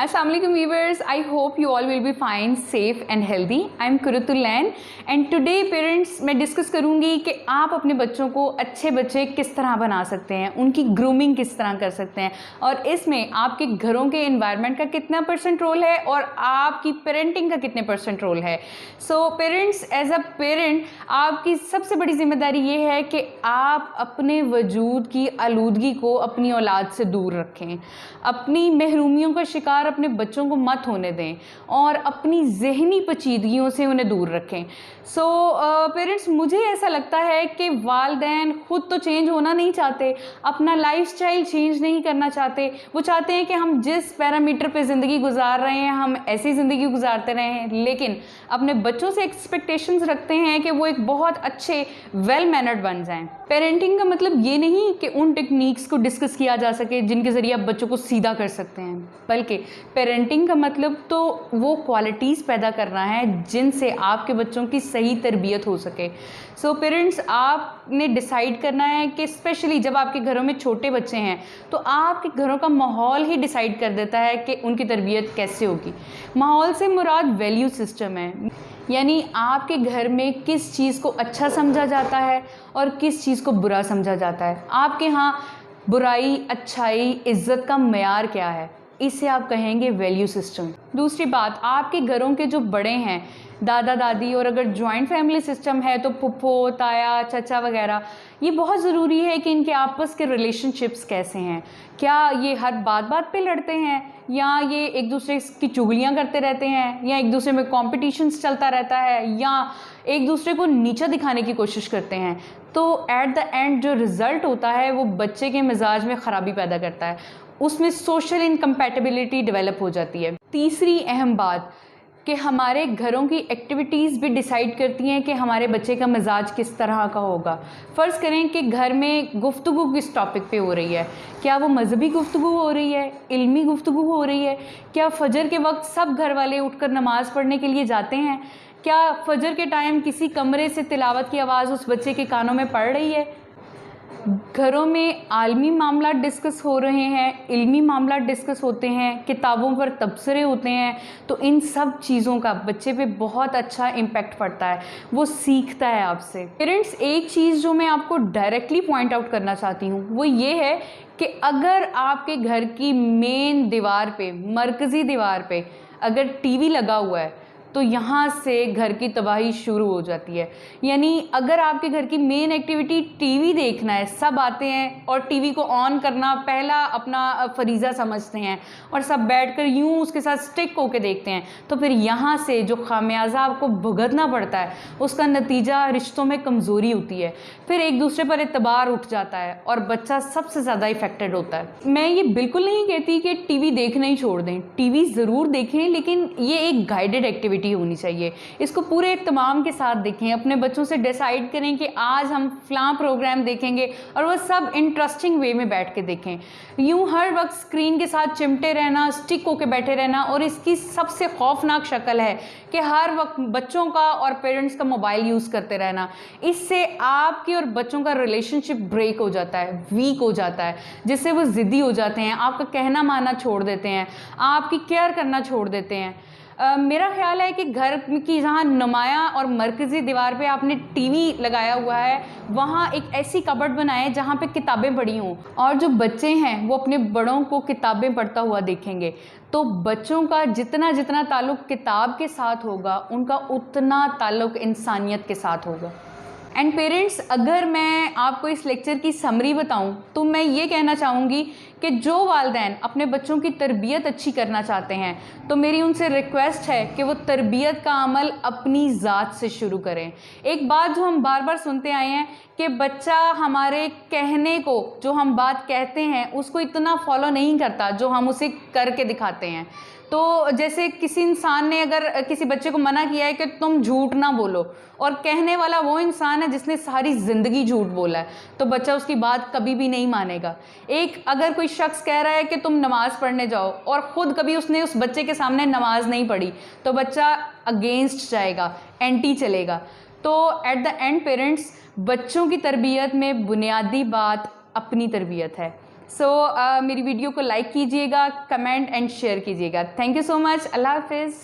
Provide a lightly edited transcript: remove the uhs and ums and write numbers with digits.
Assalamualaikum viewers, I hope you all will be fine, safe and healthy. I am Kurutul Lain and today parents मैं discuss करूँगी कि आप अपने बच्चों को अच्छे बच्चे किस तरह बना सकते हैं, उनकी ग्रूमिंग किस तरह कर सकते हैं और इसमें आपके घरों के एनवायरनमेंट का कितना % रोल है और आपकी पेरेंटिंग का कितने % रोल है। So parents, as a parent आपकी सबसे बड़ी जिम्मेदारी ये है कि आप अपने वजूद की आलूदगी को अपनी औलाद से दूर रखें, अपनी महरूमियों का शिकार अपने बच्चों को मत होने दें और अपनी ज़हनी पेचीदगियों से उन्हें दूर रखें। सो पेरेंट्स, मुझे ऐसा लगता है कि वालिदैन खुद तो चेंज होना नहीं चाहते, अपना लाइफस्टाइल चेंज नहीं करना चाहते। वो चाहते हैं कि हम जिस पैरामीटर पे ज़िंदगी गुजार रहे हैं हम ऐसी ज़िंदगी गुजारते रहें, लेकिन अपने बच्चों से एक्सपेक्टेशंस रखते हैं कि वो एक बहुत अच्छे वेल मैनर्ड बन जाएं। पेरेंटिंग का मतलब ये नहीं कि उन टेक्निक्स को डिस्कस किया जा सके जिनके ज़रिए आप बच्चों को सीधा कर सकते हैं, बल्कि पेरेंटिंग का मतलब तो वो क्वालिटीज़ पैदा करना है जिनसे आपके बच्चों की सही तरबियत हो सके। सो पेरेंट्स, आपने डिसाइड करना है कि स्पेशली जब आपके घरों में छोटे बच्चे हैं तो आपके घरों का माहौल ही डिसाइड कर देता है कि उनकी तरबियत कैसे होगी। माहौल से मुराद वैल्यू सिस्टम है, यानी आपके घर में किस चीज़ को अच्छा समझा जाता है और किस चीज़ को बुरा समझा जाता है। आपके यहाँ बुराई, अच्छाई, इज़्ज़त का मयार क्या है, इसे आप कहेंगे वैल्यू सिस्टम। दूसरी बात, आपके घरों के जो बड़े हैं, दादा दादी, और अगर जॉइंट फैमिली सिस्टम है तो फुप्पो, ताया, चाचा वगैरह, ये बहुत ज़रूरी है कि इनके आपस के रिलेशनशिप्स कैसे हैं। क्या ये हर बात बात पे लड़ते हैं, या ये एक दूसरे की चुगलियाँ करते रहते हैं, या एक दूसरे में कॉम्पिटिशन्स चलता रहता है, या एक दूसरे को नीचा दिखाने की कोशिश करते हैं। तो एट द एंड जो रिज़ल्ट होता है वो बच्चे के मिजाज में ख़राबी पैदा करता है, उसमें सोशल इनकम्पैटिबिलिटी डेवलप हो जाती है। तीसरी अहम बात कि हमारे घरों की एक्टिविटीज़ भी डिसाइड करती हैं कि हमारे बच्चे का मिजाज किस तरह का होगा। फ़र्ज़ करें कि घर में गुफ्तगू किस टॉपिक पे हो रही है, क्या वो मज़हबी गुफ्तगू हो रही है, इल्मी गुफ्तगू हो रही है, क्या फ़जर के वक्त सब घर वाले उठकर नमाज़ पढ़ने के लिए जाते हैं, क्या फ़जर के टाइम किसी कमरे से तिलावत की आवाज़ उस बच्चे के कानों में पड़ रही है। घरों में आलमी मामला डिस्कस हो रहे हैं, इल्मी मामला डिस्कस होते हैं, किताबों पर तबसरे होते हैं, तो इन सब चीज़ों का बच्चे पे बहुत अच्छा इम्पैक्ट पड़ता है, वो सीखता है आपसे। पेरेंट्स, एक चीज़ जो मैं आपको डायरेक्टली पॉइंट आउट करना चाहती हूँ वो ये है कि अगर आपके घर की मेन दीवार पे, मरकज़ी दीवार पे अगर टीवी लगा हुआ है तो यहाँ से घर की तबाही शुरू हो जाती है। यानी अगर आपके घर की मेन एक्टिविटी टीवी देखना है, सब आते हैं और टीवी को ऑन करना पहला अपना फरीज़ा समझते हैं और सब बैठकर यूँ उसके साथ स्टिक होकर देखते हैं, तो फिर यहाँ से जो खामियाजा आपको भुगतना पड़ता है उसका नतीजा रिश्तों में कमज़ोरी होती है, फिर एक दूसरे पर एतबार उठ जाता है और बच्चा सबसे ज़्यादा इफ़ेक्टेड होता है। मैं ये बिल्कुल नहीं कहती कि टीवी देखना ही छोड़ दें, टीवी ज़रूर देखें, लेकिन ये एक गाइडेड एक्टिविटी होनी चाहिए। इसको पूरे इत्मीनान के साथ देखें, अपने बच्चों से डिसाइड करें कि आज हम फ़लाँ प्रोग्राम देखेंगे और वह सब इंटरेस्टिंग वे में बैठ के देखें। यूँ हर वक्त स्क्रीन के साथ चिमटे रहना, स्टिक होके बैठे रहना, और इसकी सबसे खौफनाक शक्ल है कि हर वक्त बच्चों का और पेरेंट्स का मोबाइल यूज़ करते रहना। इससे आपके और बच्चों का रिलेशनशिप ब्रेक हो जाता है, वीक हो जाता है, जिससे वो ज़िद्दी हो जाते हैं, आपका कहना मानना छोड़ देते हैं, आपकी केयर करना छोड़ देते हैं। मेरा ख्याल है कि घर की जहाँ नुमायाँ और मरकज़ी दीवार पे आपने टीवी लगाया हुआ है वहाँ एक ऐसी कबर्ड बनाए जहाँ पे किताबें पड़ी हों, और जो बच्चे हैं वो अपने बड़ों को किताबें पढ़ता हुआ देखेंगे, तो बच्चों का जितना जितना ताल्लुक़ किताब के साथ होगा उनका उतना ताल्लुक़ इंसानियत के साथ होगा। एंड पेरेंट्स, अगर मैं आपको इस लेक्चर की समरी बताऊं तो मैं ये कहना चाहूँगी कि जो वालिदैन अपने बच्चों की तरबियत अच्छी करना चाहते हैं तो मेरी उनसे रिक्वेस्ट है कि वो तरबियत का अमल अपनी ज़ात से शुरू करें। एक बात जो हम बार बार सुनते आए हैं कि बच्चा हमारे कहने को, जो हम बात कहते हैं उसको इतना फॉलो नहीं करता जो हम उसे करके दिखाते हैं। तो जैसे किसी इंसान ने अगर किसी बच्चे को मना किया है कि तुम झूठ ना बोलो, और कहने वाला वो इंसान है जिसने सारी ज़िंदगी झूठ बोला है, तो बच्चा उसकी बात कभी भी नहीं मानेगा। एक अगर कोई शख्स कह रहा है कि तुम नमाज़ पढ़ने जाओ और ख़ुद कभी उसने उस बच्चे के सामने नमाज नहीं पढ़ी, तो बच्चा अगेंस्ट जाएगा, एंटी चलेगा। तो एट द एंड पेरेंट्स, बच्चों की तरबियत में बुनियादी बात अपनी तरबियत है। सो मेरी वीडियो को लाइक कीजिएगा, कमेंट एंड शेयर कीजिएगा। Thank you so much. अल्लाह हाफिज़।